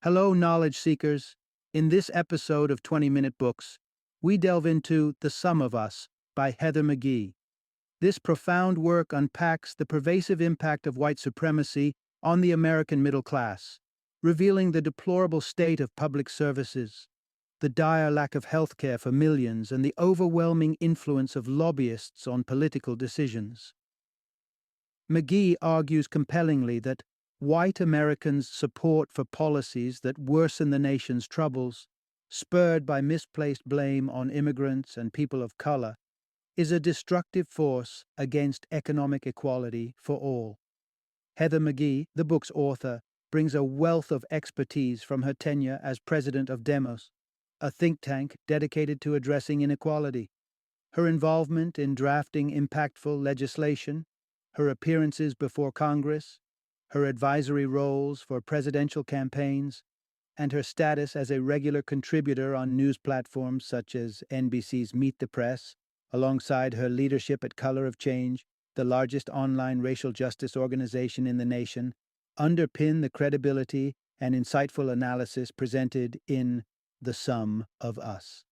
Hello, knowledge seekers. In this episode of 20-Minute Books, we delve into The Sum of Us by Heather McGhee. This profound work unpacks the pervasive impact of white supremacy on the American middle class, revealing the deplorable state of public services, the dire lack of health care for millions, and the overwhelming influence of lobbyists on political decisions. McGhee argues compellingly that white Americans' support for policies that worsen the nation's troubles, spurred by misplaced blame on immigrants and people of color, is a destructive force against economic equality for all. Heather McGhee, the book's author, brings a wealth of expertise from her tenure as president of Demos, a think tank dedicated to addressing inequality. Her involvement in drafting impactful legislation, her appearances before Congress, her advisory roles for presidential campaigns, and her status as a regular contributor on news platforms such as NBC's Meet the Press, alongside her leadership at Color of Change, the largest online racial justice organization in the nation, underpin the credibility and insightful analysis presented in The Sum of Us.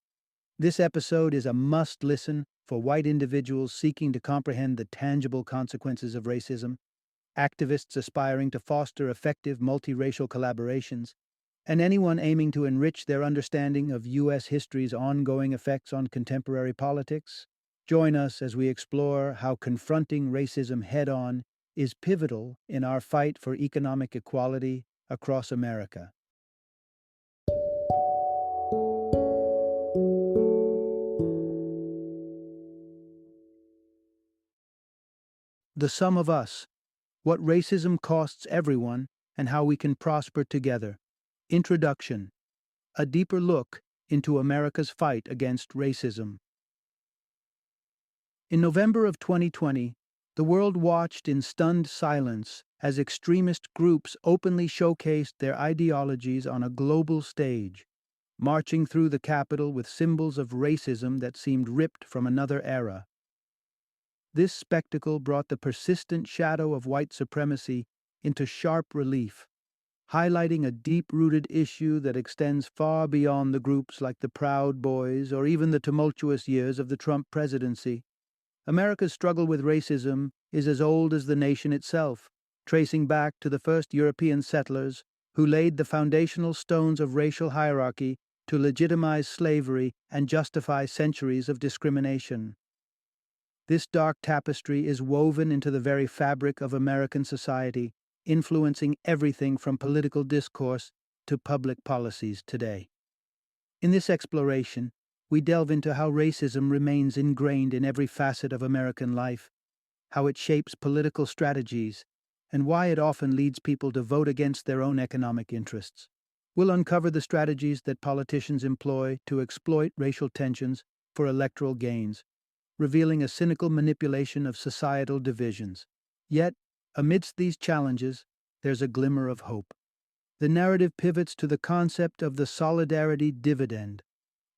This episode is a must-listen for white individuals seeking to comprehend the tangible consequences of racism, activists aspiring to foster effective multiracial collaborations, and anyone aiming to enrich their understanding of U.S. history's ongoing effects on contemporary politics. Join us as we explore how confronting racism head-on is pivotal in our fight for economic equality across America. The Sum of Us: What Racism Costs Everyone and How We Can Prosper Together. Introduction: A deeper look into America's fight against racism. In November of 2020, the world watched in stunned silence as extremist groups openly showcased their ideologies on a global stage, marching through the Capitol with symbols of racism that seemed ripped from another era. This spectacle brought the persistent shadow of white supremacy into sharp relief, highlighting a deep-rooted issue that extends far beyond the groups like the Proud Boys or even the tumultuous years of the Trump presidency. America's struggle with racism is as old as the nation itself, tracing back to the first European settlers who laid the foundational stones of racial hierarchy to legitimize slavery and justify centuries of discrimination. This dark tapestry is woven into the very fabric of American society, influencing everything from political discourse to public policies today. In this exploration, we delve into how racism remains ingrained in every facet of American life, how it shapes political strategies, and why it often leads people to vote against their own economic interests. We'll uncover the strategies that politicians employ to exploit racial tensions for electoral gains, revealing a cynical manipulation of societal divisions. Yet, amidst these challenges, there's a glimmer of hope. The narrative pivots to the concept of the solidarity dividend,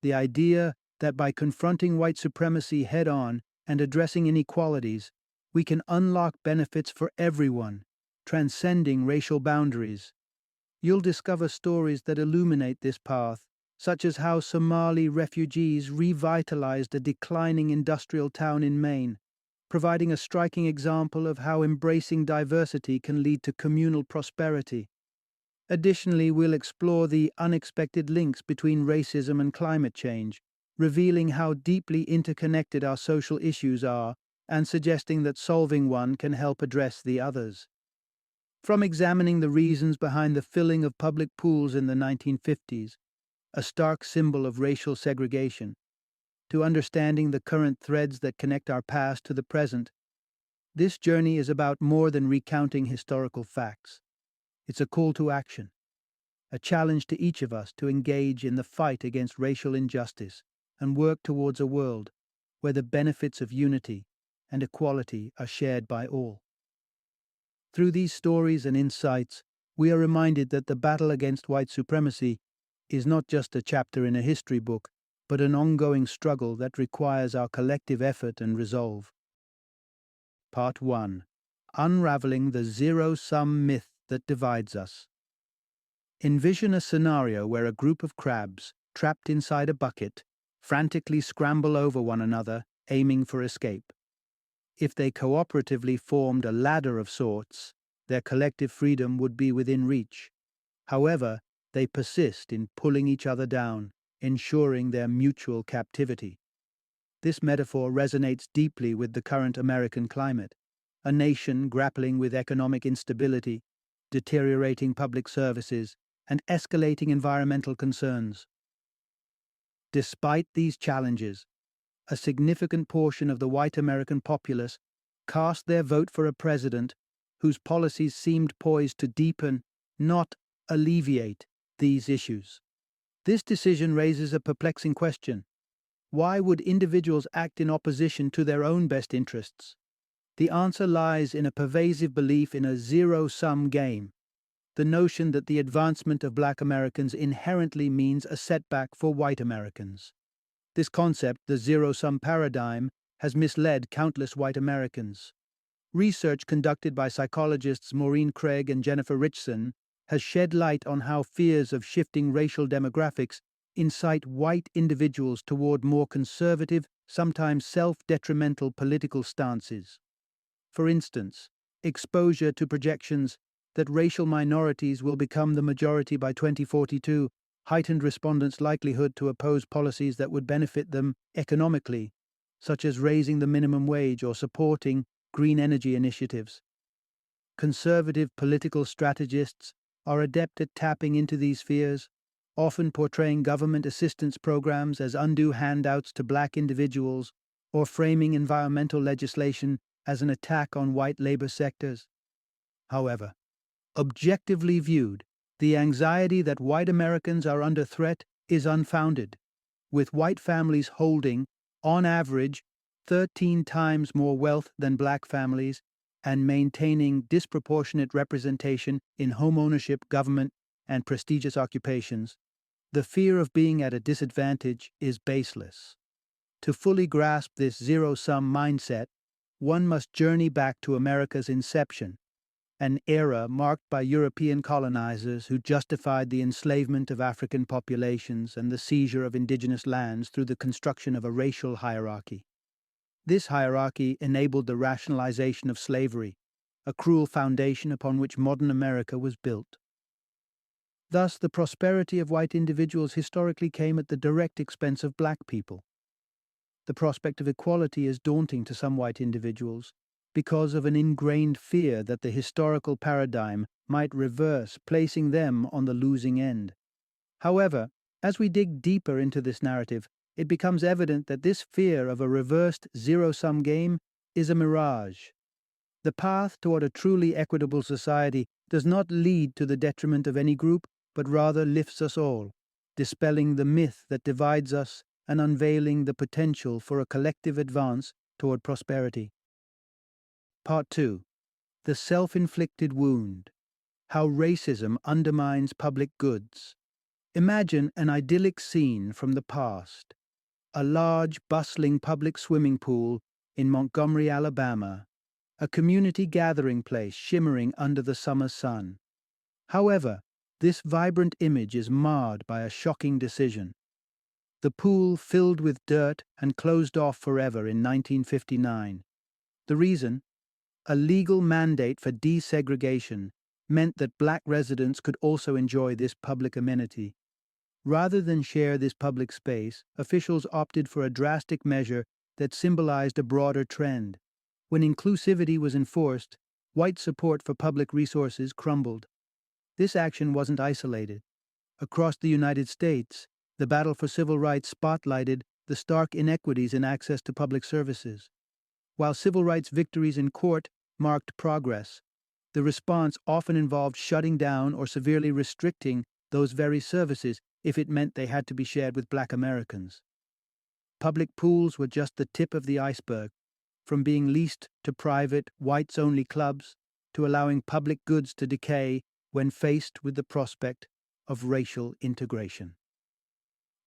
the idea that by confronting white supremacy head-on and addressing inequalities, we can unlock benefits for everyone, transcending racial boundaries. You'll discover stories that illuminate this path, such as how Somali refugees revitalized a declining industrial town in Maine, providing a striking example of how embracing diversity can lead to communal prosperity. Additionally, we'll explore the unexpected links between racism and climate change, revealing how deeply interconnected our social issues are and suggesting that solving one can help address the others. From examining the reasons behind the filling of public pools in the 1950s, a stark symbol of racial segregation, to understanding the current threads that connect our past to the present, this journey is about more than recounting historical facts. It's a call to action, a challenge to each of us to engage in the fight against racial injustice and work towards a world where the benefits of unity and equality are shared by all. Through these stories and insights, we are reminded that the battle against white supremacy is not just a chapter in a history book, but an ongoing struggle that requires our collective effort and resolve. Part 1. Unraveling the zero-sum myth that divides us. Envision a scenario where a group of crabs, trapped inside a bucket, frantically scramble over one another, aiming for escape. If they cooperatively formed a ladder of sorts, their collective freedom would be within reach. However, they persist in pulling each other down, ensuring their mutual captivity. This metaphor resonates deeply with the current American climate, a nation grappling with economic instability, deteriorating public services, and escalating environmental concerns. Despite these challenges, a significant portion of the white American populace cast their vote for a president whose policies seemed poised to deepen, not alleviate, these issues. This decision raises a perplexing question. Why would individuals act in opposition to their own best interests? The answer lies in a pervasive belief in a zero-sum game, the notion that the advancement of black Americans inherently means a setback for white Americans. This concept, the zero-sum paradigm, has misled countless white Americans. Research conducted by psychologists Maureen Craig and Jennifer Richson has shed light on how fears of shifting racial demographics incite white individuals toward more conservative, sometimes self-detrimental political stances. For instance, exposure to projections that racial minorities will become the majority by 2042 heightened respondents' likelihood to oppose policies that would benefit them economically, such as raising the minimum wage or supporting green energy initiatives. Conservative political strategists are adept at tapping into these fears, often portraying government assistance programs as undue handouts to black individuals or framing environmental legislation as an attack on white labor sectors. However, objectively viewed, the anxiety that white Americans are under threat is unfounded, with white families holding, on average, 13 times more wealth than black families and maintaining disproportionate representation in homeownership, government, and prestigious occupations. The fear of being at a disadvantage is baseless. To fully grasp this zero-sum mindset, one must journey back to America's inception, an era marked by European colonizers who justified the enslavement of African populations and the seizure of indigenous lands through the construction of a racial hierarchy. This hierarchy enabled the rationalization of slavery, a cruel foundation upon which modern America was built. Thus, the prosperity of white individuals historically came at the direct expense of black people. The prospect of equality is daunting to some white individuals because of an ingrained fear that the historical paradigm might reverse, placing them on the losing end. However, as we dig deeper into this narrative, it becomes evident that this fear of a reversed zero-sum game is a mirage. The path toward a truly equitable society does not lead to the detriment of any group, but rather lifts us all, dispelling the myth that divides us and unveiling the potential for a collective advance toward prosperity. Part 2. The Self-Inflicted Wound. How Racism Undermines Public Goods. Imagine an idyllic scene from the past. A large, bustling public swimming pool in Montgomery, Alabama, a community gathering place shimmering under the summer sun. However, this vibrant image is marred by a shocking decision. The pool filled with dirt and closed off forever in 1959. The reason? A legal mandate for desegregation meant that black residents could also enjoy this public amenity. Rather than share this public space, officials opted for a drastic measure that symbolized a broader trend. When inclusivity was enforced, white support for public resources crumbled. This action wasn't isolated. Across the United States, the battle for civil rights spotlighted the stark inequities in access to public services. While civil rights victories in court marked progress, the response often involved shutting down or severely restricting those very services if it meant they had to be shared with black Americans. Public pools were just the tip of the iceberg, from being leased to private, whites-only clubs to allowing public goods to decay when faced with the prospect of racial integration.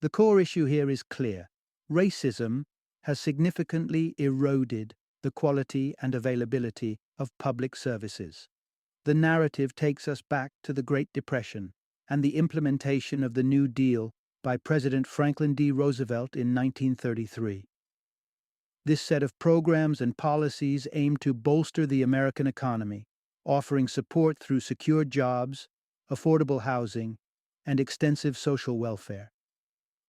The core issue here is clear. Racism has significantly eroded the quality and availability of public services. The narrative takes us back to the Great Depression, and the implementation of the New Deal by President Franklin D. Roosevelt in 1933. This set of programs and policies aimed to bolster the American economy, offering support through secure jobs, affordable housing, and extensive social welfare.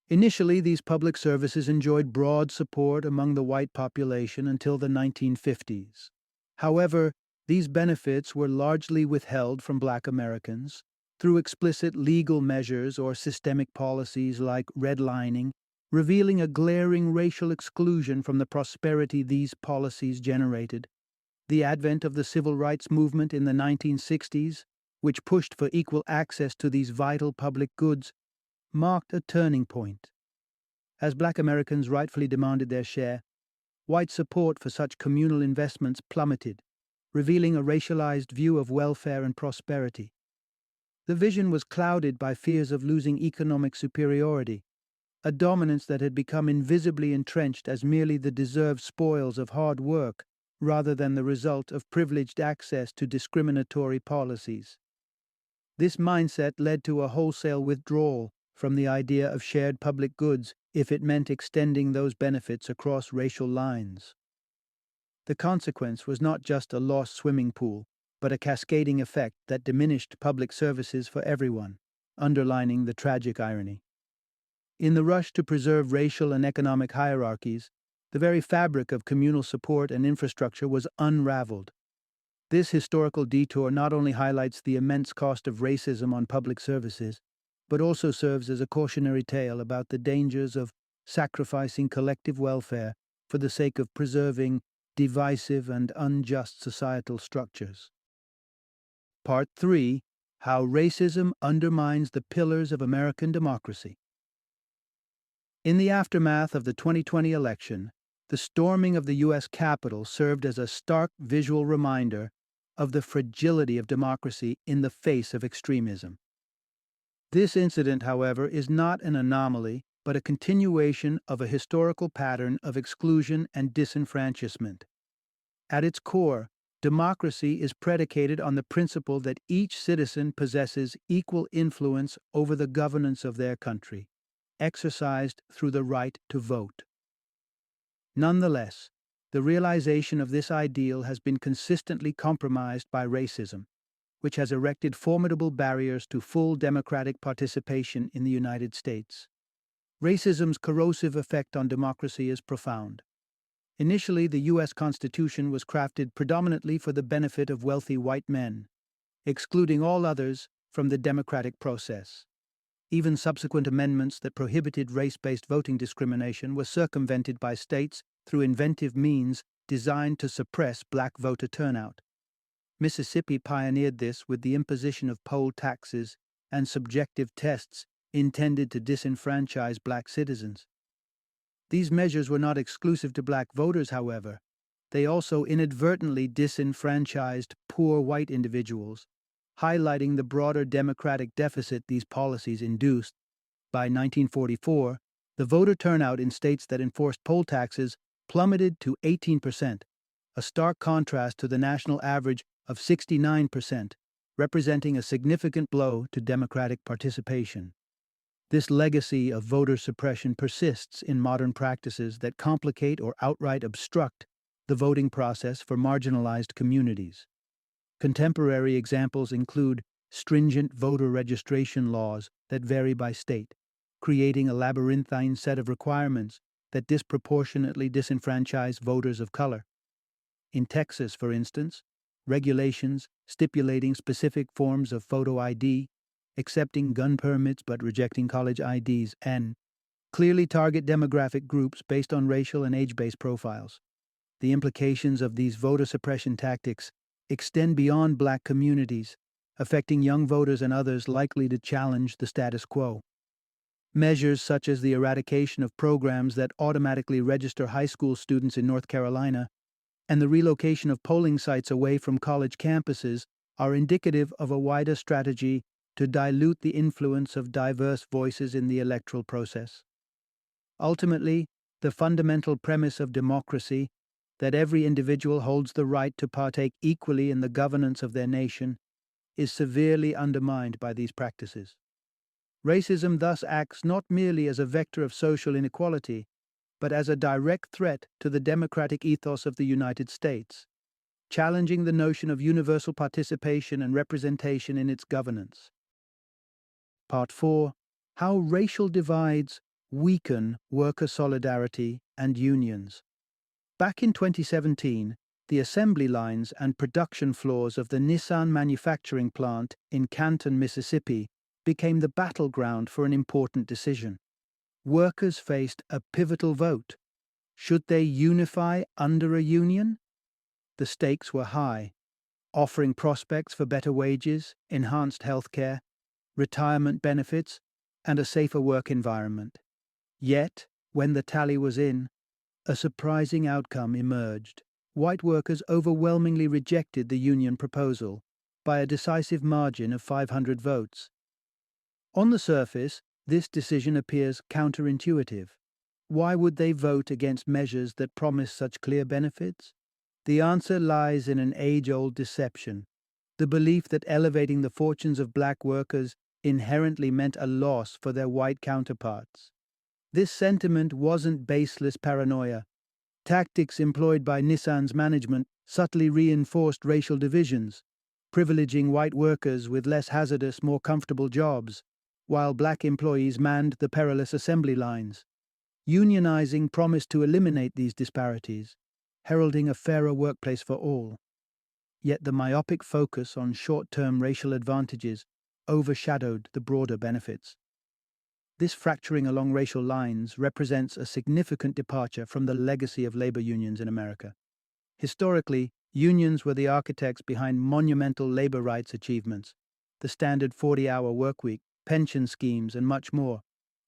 Initially, these public services enjoyed broad support among the white population until the 1950s. However, these benefits were largely withheld from Black Americans through explicit legal measures or systemic policies like redlining, revealing a glaring racial exclusion from the prosperity these policies generated. The advent of the civil rights movement in the 1960s, which pushed for equal access to these vital public goods, marked a turning point. As Black Americans rightfully demanded their share, white support for such communal investments plummeted, revealing a racialized view of welfare and prosperity. The vision was clouded by fears of losing economic superiority, a dominance that had become invisibly entrenched as merely the deserved spoils of hard work rather than the result of privileged access to discriminatory policies. This mindset led to a wholesale withdrawal from the idea of shared public goods if it meant extending those benefits across racial lines. The consequence was not just a lost swimming pool, but a cascading effect that diminished public services for everyone, underlining the tragic irony. In the rush to preserve racial and economic hierarchies, the very fabric of communal support and infrastructure was unraveled. This historical detour not only highlights the immense cost of racism on public services, but also serves as a cautionary tale about the dangers of sacrificing collective welfare for the sake of preserving divisive and unjust societal structures. Part 3: How Racism Undermines the Pillars of American Democracy. In the aftermath of the 2020 election, the storming of the U.S. Capitol served as a stark visual reminder of the fragility of democracy in the face of extremism. This incident, however, is not an anomaly, but a continuation of a historical pattern of exclusion and disenfranchisement. At its core, democracy is predicated on the principle that each citizen possesses equal influence over the governance of their country, exercised through the right to vote. Nonetheless, the realization of this ideal has been consistently compromised by racism, which has erected formidable barriers to full democratic participation in the United States. Racism's corrosive effect on democracy is profound. Initially, the U.S. Constitution was crafted predominantly for the benefit of wealthy white men, excluding all others from the democratic process. Even subsequent amendments that prohibited race-based voting discrimination were circumvented by states through inventive means designed to suppress black voter turnout. Mississippi pioneered this with the imposition of poll taxes and subjective tests intended to disenfranchise black citizens. These measures were not exclusive to black voters, however. They also inadvertently disenfranchised poor white individuals, highlighting the broader democratic deficit these policies induced. By 1944, the voter turnout in states that enforced poll taxes plummeted to 18%, a stark contrast to the national average of 69%, representing a significant blow to democratic participation. This legacy of voter suppression persists in modern practices that complicate or outright obstruct the voting process for marginalized communities. Contemporary examples include stringent voter registration laws that vary by state, creating a labyrinthine set of requirements that disproportionately disenfranchise voters of color. In Texas, for instance, regulations stipulating specific forms of photo ID, accepting gun permits but rejecting college IDs, and clearly target demographic groups based on racial and age-based profiles. The implications of these voter suppression tactics extend beyond black communities, affecting young voters and others likely to challenge the status quo. Measures such as the eradication of programs that automatically register high school students in North Carolina and the relocation of polling sites away from college campuses are indicative of a wider strategy to dilute the influence of diverse voices in the electoral process. Ultimately, the fundamental premise of democracy, that every individual holds the right to partake equally in the governance of their nation, is severely undermined by these practices. Racism thus acts not merely as a vector of social inequality, but as a direct threat to the democratic ethos of the United States, challenging the notion of universal participation and representation in its governance. Part 4. How racial divides weaken worker solidarity and unions. Back in 2017, the assembly lines and production floors of the Nissan manufacturing plant in Canton, Mississippi, became the battleground for an important decision. Workers faced a pivotal vote. Should they unify under a union? The stakes were high, offering prospects for better wages, enhanced health care, retirement benefits, and a safer work environment. Yet, when the tally was in, a surprising outcome emerged. White workers overwhelmingly rejected the union proposal by a decisive margin of 500 votes. On the surface, this decision appears counterintuitive. Why would they vote against measures that promise such clear benefits? The answer lies in an age-old deception, the belief that elevating the fortunes of black workers inherently meant a loss for their white counterparts. This sentiment wasn't baseless paranoia. Tactics employed by Nissan's management subtly reinforced racial divisions, privileging white workers with less hazardous, more comfortable jobs, while black employees manned the perilous assembly lines. Unionizing promised to eliminate these disparities, heralding a fairer workplace for all. Yet the myopic focus on short-term racial advantages overshadowed the broader benefits. This fracturing along racial lines represents a significant departure from the legacy of labor unions in America. Historically, unions were the architects behind monumental labor rights achievements, the standard 40-hour workweek, pension schemes, and much more,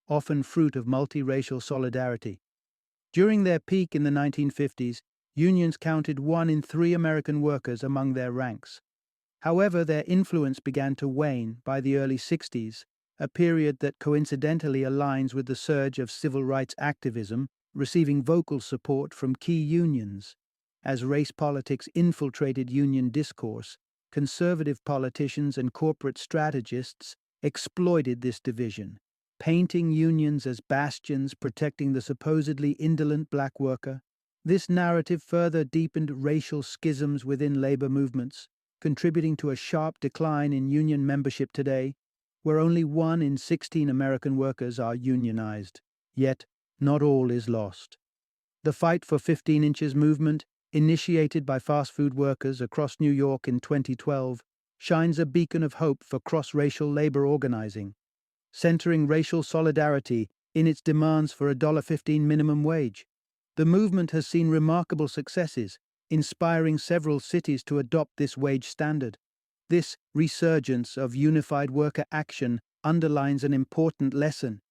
often fruit of multiracial solidarity. During their peak in the 1950s, unions counted 1 in 3 American workers among their ranks. However, their influence began to wane by the early 60s, a period that coincidentally aligns with the surge of civil rights activism, receiving vocal support from key unions. As race politics infiltrated union discourse, conservative politicians and corporate strategists exploited this division, painting unions as bastions protecting the supposedly indolent black worker. This narrative further deepened racial schisms within labor movements, contributing to a sharp decline in union membership today, where only 1 in 16 American workers are unionized. Yet, not all is lost. The Fight for 15 Inches movement, initiated by fast food workers across New York in 2012, shines a beacon of hope for cross-racial labor organizing, centering racial solidarity in its demands for a $1.15 minimum wage. The movement has seen remarkable successes, inspiring several cities to adopt this wage standard. This resurgence of unified worker action underlines an important lesson.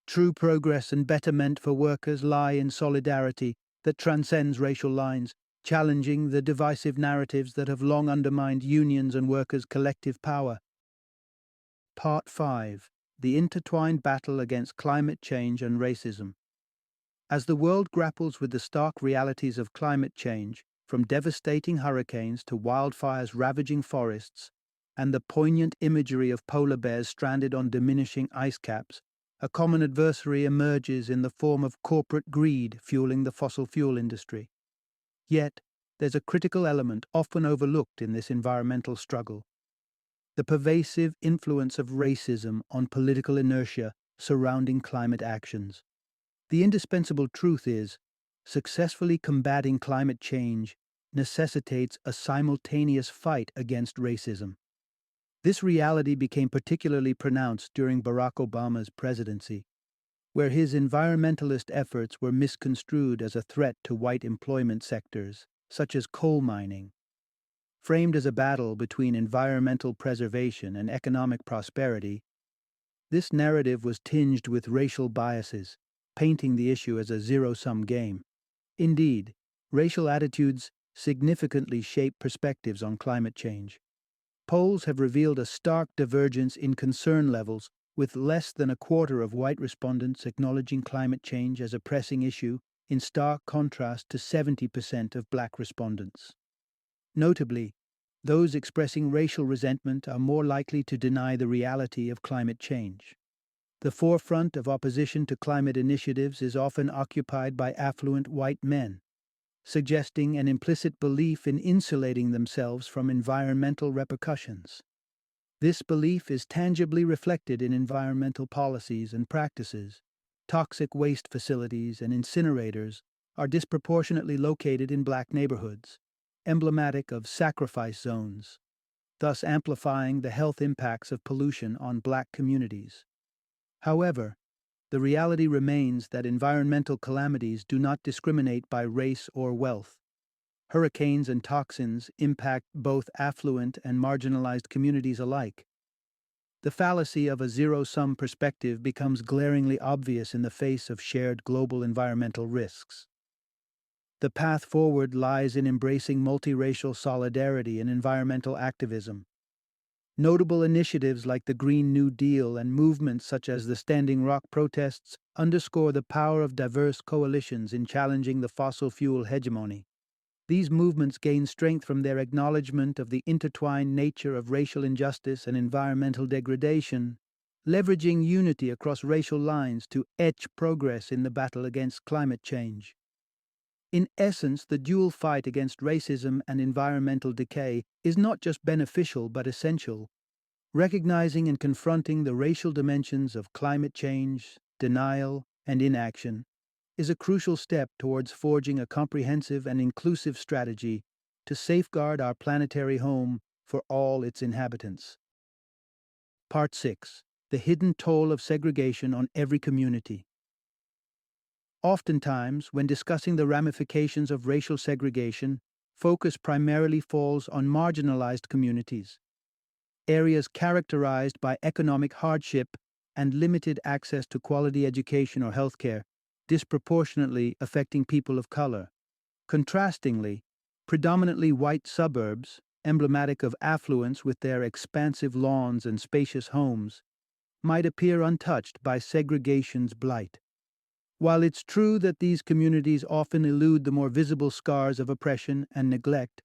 True progress and betterment for workers lie in solidarity that transcends racial lines, challenging the divisive narratives that have long undermined unions and workers' collective power. Part 5. The intertwined battle against climate change and racism. As the world grapples with the stark realities of climate change, from devastating hurricanes to wildfires ravaging forests, and the poignant imagery of polar bears stranded on diminishing ice caps, a common adversary emerges in the form of corporate greed fueling the fossil fuel industry. Yet, there's a critical element often overlooked in this environmental struggle: the pervasive influence of racism on political inertia surrounding climate actions. The indispensable truth is, successfully combating climate change necessitates a simultaneous fight against racism. This reality became particularly pronounced during Barack Obama's presidency, where his environmentalist efforts were misconstrued as a threat to white employment sectors, such as coal mining. Framed as a battle between environmental preservation and economic prosperity, this narrative was tinged with racial biases, painting the issue as a zero-sum game. Indeed, racial attitudes significantly shape perspectives on climate change. Polls have revealed a stark divergence in concern levels, with less than a quarter of white respondents acknowledging climate change as a pressing issue, in stark contrast to 70% of black respondents. Notably, those expressing racial resentment are more likely to deny the reality of climate change. The forefront of opposition to climate initiatives is often occupied by affluent white men, suggesting an implicit belief in insulating themselves from environmental repercussions. This belief is tangibly reflected in environmental policies and practices. Toxic waste facilities and incinerators are disproportionately located in black neighborhoods, emblematic of sacrifice zones, thus amplifying the health impacts of pollution on black communities. However, the reality remains that environmental calamities do not discriminate by race or wealth. Hurricanes and toxins impact both affluent and marginalized communities alike. The fallacy of a zero-sum perspective becomes glaringly obvious in the face of shared global environmental risks. The path forward lies in embracing multiracial solidarity and environmental activism. Notable initiatives like the Green New Deal and movements such as the Standing Rock protests underscore the power of diverse coalitions in challenging the fossil fuel hegemony. These movements gain strength from their acknowledgement of the intertwined nature of racial injustice and environmental degradation, leveraging unity across racial lines to etch progress in the battle against climate change. In essence, the dual fight against racism and environmental decay is not just beneficial but essential. Recognizing and confronting the racial dimensions of climate change, denial, and inaction is a crucial step towards forging a comprehensive and inclusive strategy to safeguard our planetary home for all its inhabitants. Part 6. The hidden toll of segregation on every community. Oftentimes, when discussing the ramifications of racial segregation, focus primarily falls on marginalized communities, areas characterized by economic hardship and limited access to quality education or healthcare, disproportionately affecting people of color. Contrastingly, predominantly white suburbs, emblematic of affluence with their expansive lawns and spacious homes, might appear untouched by segregation's blight. While it's true that these communities often elude the more visible scars of oppression and neglect,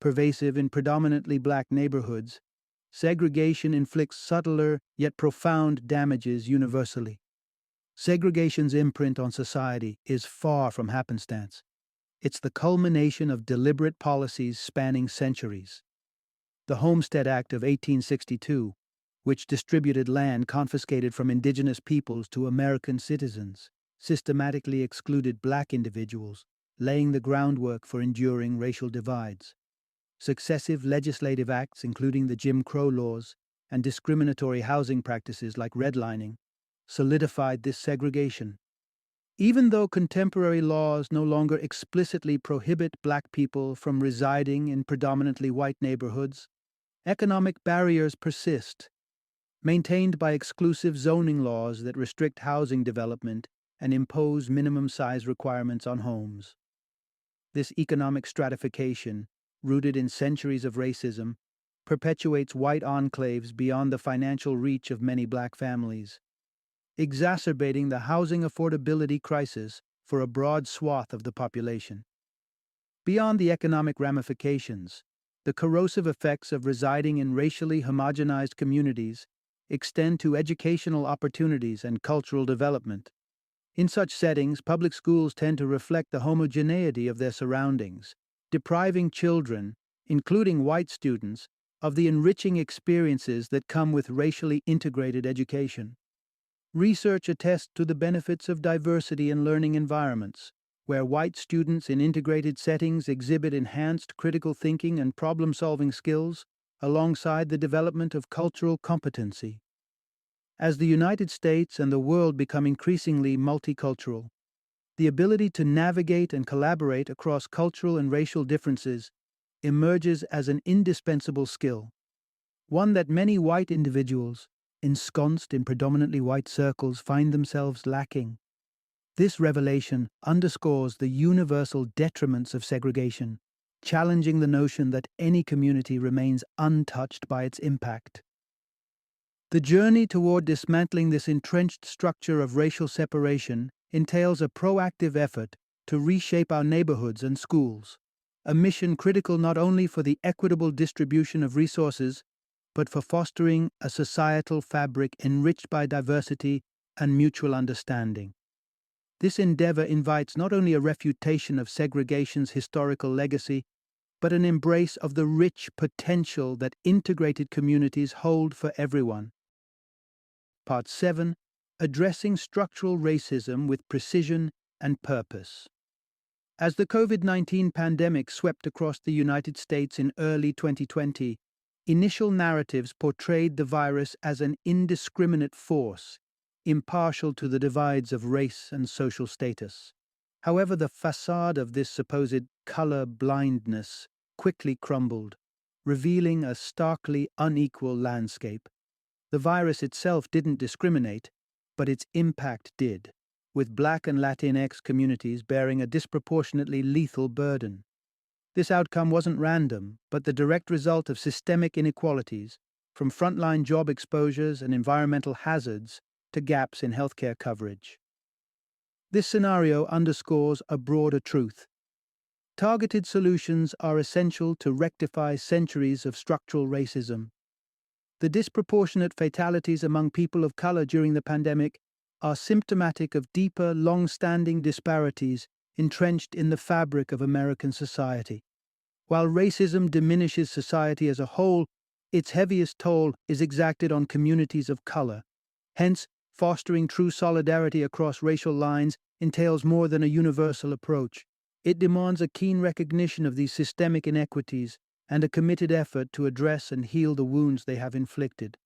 pervasive in predominantly black neighborhoods, segregation inflicts subtler yet profound damages universally. Segregation's imprint on society is far from happenstance. It's the culmination of deliberate policies spanning centuries. The Homestead Act of 1862, which distributed land confiscated from indigenous peoples to American citizens, systematically excluded black individuals, laying the groundwork for enduring racial divides. Successive legislative acts, including the Jim Crow laws and discriminatory housing practices like redlining, solidified this segregation. Even though contemporary laws no longer explicitly prohibit black people from residing in predominantly white neighborhoods, economic barriers persist, maintained by exclusive zoning laws that restrict housing development and impose minimum size requirements on homes. This economic stratification, rooted in centuries of racism, perpetuates white enclaves beyond the financial reach of many black families, exacerbating the housing affordability crisis for a broad swath of the population. Beyond the economic ramifications, the corrosive effects of residing in racially homogenized communities extend to educational opportunities and cultural development. In such settings, public schools tend to reflect the homogeneity of their surroundings, depriving children, including white students, of the enriching experiences that come with racially integrated education. Research attests to the benefits of diversity in learning environments, where white students in integrated settings exhibit enhanced critical thinking and problem-solving skills, alongside the development of cultural competency. As the United States and the world become increasingly multicultural, the ability to navigate and collaborate across cultural and racial differences emerges as an indispensable skill, one that many white individuals, ensconced in predominantly white circles, find themselves lacking. This revelation underscores the universal detriments of segregation, challenging the notion that any community remains untouched by its impact. The journey toward dismantling this entrenched structure of racial separation entails a proactive effort to reshape our neighborhoods and schools, a mission critical not only for the equitable distribution of resources, but for fostering a societal fabric enriched by diversity and mutual understanding. This endeavor invites not only a refutation of segregation's historical legacy, but an embrace of the rich potential that integrated communities hold for everyone. Part 7. Addressing structural racism with precision and purpose. As the COVID-19 pandemic swept across the United States in early 2020, initial narratives portrayed the virus as an indiscriminate force, impartial to the divides of race and social status. However, the facade of this supposed color blindness quickly crumbled, revealing a starkly unequal landscape. The virus itself didn't discriminate, but its impact did, with Black and Latinx communities bearing a disproportionately lethal burden. This outcome wasn't random, but the direct result of systemic inequalities, from frontline job exposures and environmental hazards to gaps in healthcare coverage. This scenario underscores a broader truth. Targeted solutions are essential to rectify centuries of structural racism. The disproportionate fatalities among people of color during the pandemic are symptomatic of deeper, long-standing disparities entrenched in the fabric of American society. While racism diminishes society as a whole, its heaviest toll is exacted on communities of color. Hence, fostering true solidarity across racial lines entails more than a universal approach. It demands a keen recognition of these systemic inequities and a committed effort to address and heal the wounds they have inflicted.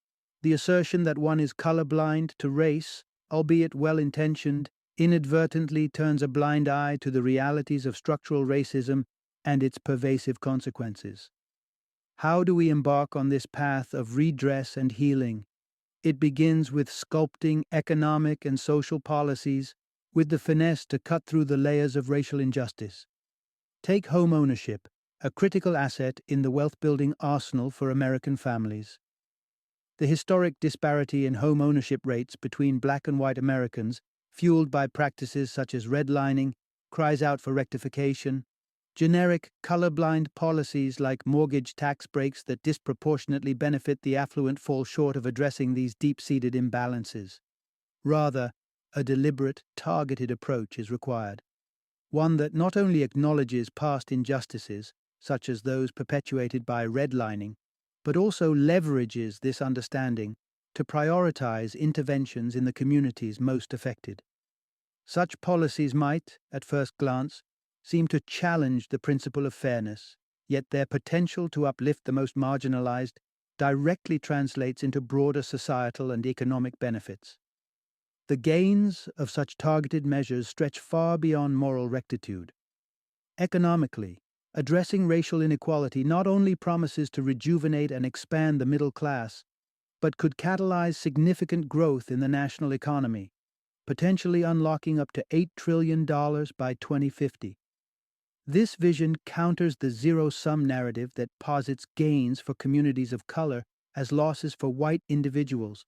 The assertion that one is colorblind to race, albeit well-intentioned, inadvertently turns a blind eye to the realities of structural racism and its pervasive consequences. How do we embark on this path of redress and healing? It begins with sculpting economic and social policies with the finesse to cut through the layers of racial injustice. Take home ownership, a critical asset in the wealth-building arsenal for American families. The historic disparity in home ownership rates between Black and white Americans, fueled by practices such as redlining, cries out for rectification. Generic, colorblind policies like mortgage tax breaks that disproportionately benefit the affluent fall short of addressing these deep-seated imbalances. Rather, a deliberate, targeted approach is required. One that not only acknowledges past injustices, such as those perpetuated by redlining, but also leverages this understanding to prioritize interventions in the communities most affected. Such policies might, at first glance, seem to challenge the principle of fairness, yet their potential to uplift the most marginalized directly translates into broader societal and economic benefits. The gains of such targeted measures stretch far beyond moral rectitude. Economically, addressing racial inequality not only promises to rejuvenate and expand the middle class, but could catalyze significant growth in the national economy, potentially unlocking up to $8 trillion by 2050. This vision counters the zero-sum narrative that posits gains for communities of color as losses for white individuals,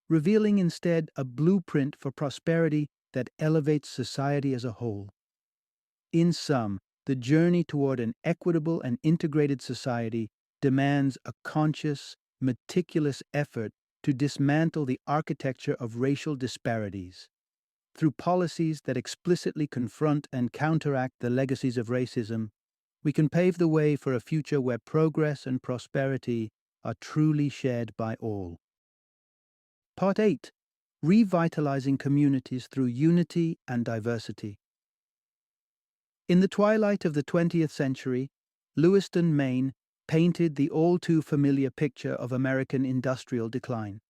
revealing instead a blueprint for prosperity that elevates society as a whole. In sum, the journey toward an equitable and integrated society demands a conscious, meticulous effort to dismantle the architecture of racial disparities. Through policies that explicitly confront and counteract the legacies of racism, we can pave the way for a future where progress and prosperity are truly shared by all. Part 8. Revitalizing communities through unity and diversity. In the twilight of the 20th century, Lewiston, Maine, painted the all-too-familiar picture of American industrial decline.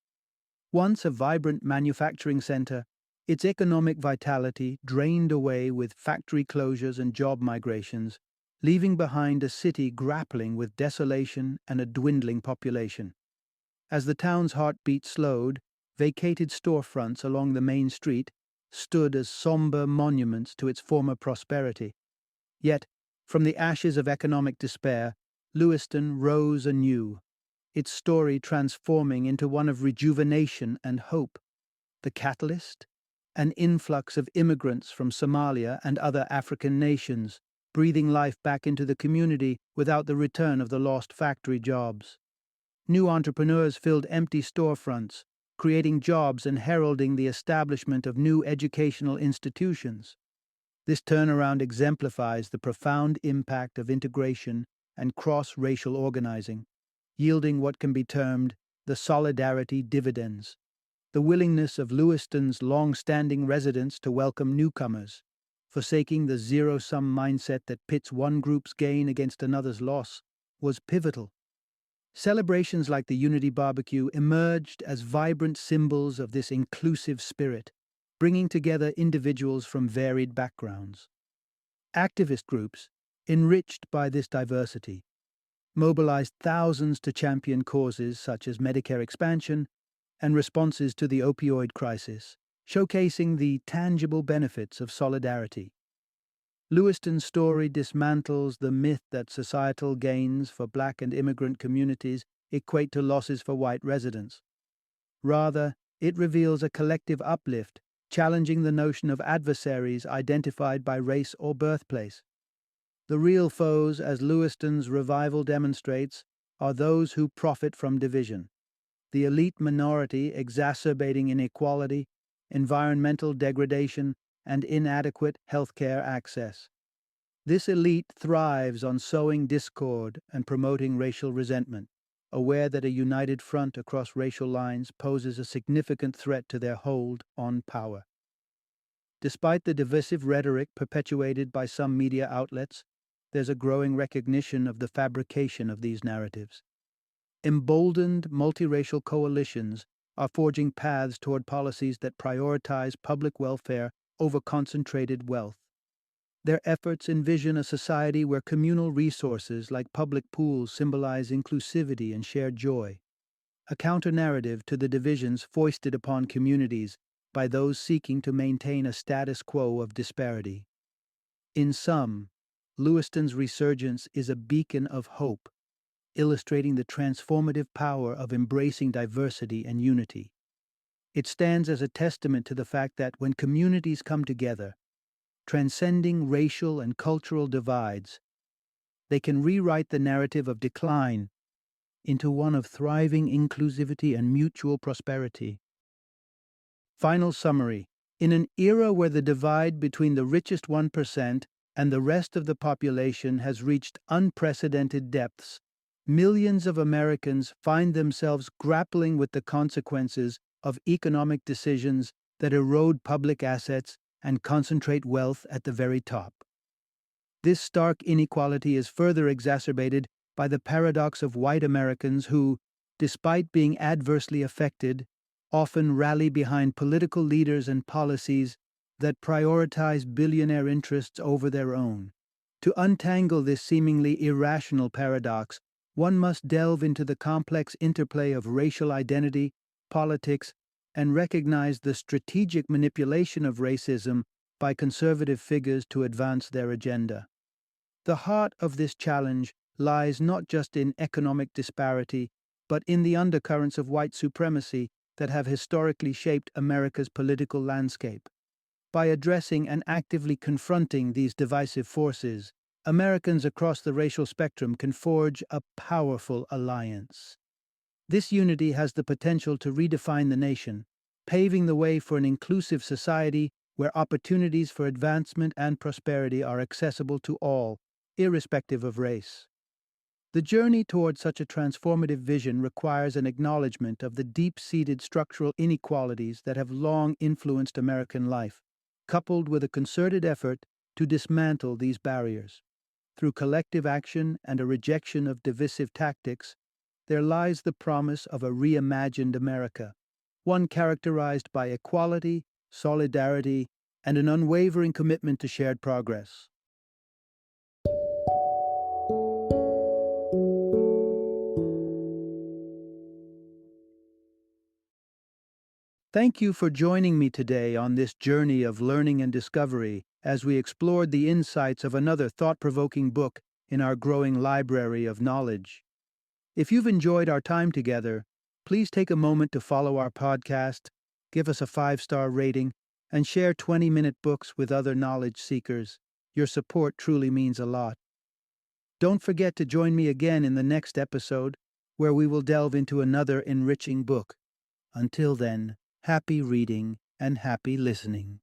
Once a vibrant manufacturing center, its economic vitality drained away with factory closures and job migrations, leaving behind a city grappling with desolation and a dwindling population. As the town's heartbeat slowed, vacated storefronts along the main street stood as somber monuments to its former prosperity. Yet, from the ashes of economic despair, Lewiston rose anew, its story transforming into one of rejuvenation and hope. The catalyst? An influx of immigrants from Somalia and other African nations, breathing life back into the community without the return of the lost factory jobs. New entrepreneurs filled empty storefronts, creating jobs and heralding the establishment of new educational institutions. This turnaround exemplifies the profound impact of integration and cross-racial organizing, yielding what can be termed the solidarity dividends, the willingness of Lewiston's long-standing residents to welcome newcomers, forsaking the zero-sum mindset that pits one group's gain against another's loss, was pivotal. Celebrations like the Unity Barbecue emerged as vibrant symbols of this inclusive spirit, bringing together individuals from varied backgrounds. Activist groups, enriched by this diversity, mobilized thousands to champion causes such as Medicare expansion and responses to the opioid crisis, showcasing the tangible benefits of solidarity. Lewiston's story dismantles the myth that societal gains for Black and immigrant communities equate to losses for white residents. Rather, it reveals a collective uplift, challenging the notion of adversaries identified by race or birthplace. The real foes, as Lewiston's revival demonstrates, are those who profit from division. The elite minority exacerbating inequality, environmental degradation, and inadequate healthcare access. This elite thrives on sowing discord and promoting racial resentment, aware that a united front across racial lines poses a significant threat to their hold on power. Despite the divisive rhetoric perpetuated by some media outlets, there's a growing recognition of the fabrication of these narratives. Emboldened multiracial coalitions are forging paths toward policies that prioritize public welfare over concentrated wealth. Their efforts envision a society where communal resources like public pools symbolize inclusivity and shared joy, a counter-narrative to the divisions foisted upon communities by those seeking to maintain a status quo of disparity. In sum, Lewiston's resurgence is a beacon of hope, illustrating the transformative power of embracing diversity and unity. It stands as a testament to the fact that when communities come together, transcending racial and cultural divides, they can rewrite the narrative of decline into one of thriving inclusivity and mutual prosperity. Final summary. In an era where the divide between the richest 1% and the rest of the population has reached unprecedented depths, millions of Americans find themselves grappling with the consequences of economic decisions that erode public assets and concentrate wealth at the very top. This stark inequality is further exacerbated by the paradox of white Americans who, despite being adversely affected, often rally behind political leaders and policies that prioritize billionaire interests over their own. To untangle this seemingly irrational paradox, one must delve into the complex interplay of racial identity, politics, and recognize the strategic manipulation of racism by conservative figures to advance their agenda. The heart of this challenge lies not just in economic disparity, but in the undercurrents of white supremacy that have historically shaped America's political landscape. By addressing and actively confronting these divisive forces, Americans across the racial spectrum can forge a powerful alliance. This unity has the potential to redefine the nation, paving the way for an inclusive society where opportunities for advancement and prosperity are accessible to all, irrespective of race. The journey toward such a transformative vision requires an acknowledgement of the deep-seated structural inequalities that have long influenced American life, coupled with a concerted effort to dismantle these barriers. Through collective action and a rejection of divisive tactics, there lies the promise of a reimagined America, one characterized by equality, solidarity, and an unwavering commitment to shared progress. Thank you for joining me today on this journey of learning and discovery as we explored the insights of another thought-provoking book in our growing library of knowledge. If you've enjoyed our time together, please take a moment to follow our podcast, give us a 5-star rating, and share 20-minute books with other knowledge seekers. Your support truly means a lot. Don't forget to join me again in the next episode, where we will delve into another enriching book. Until then, happy reading and happy listening.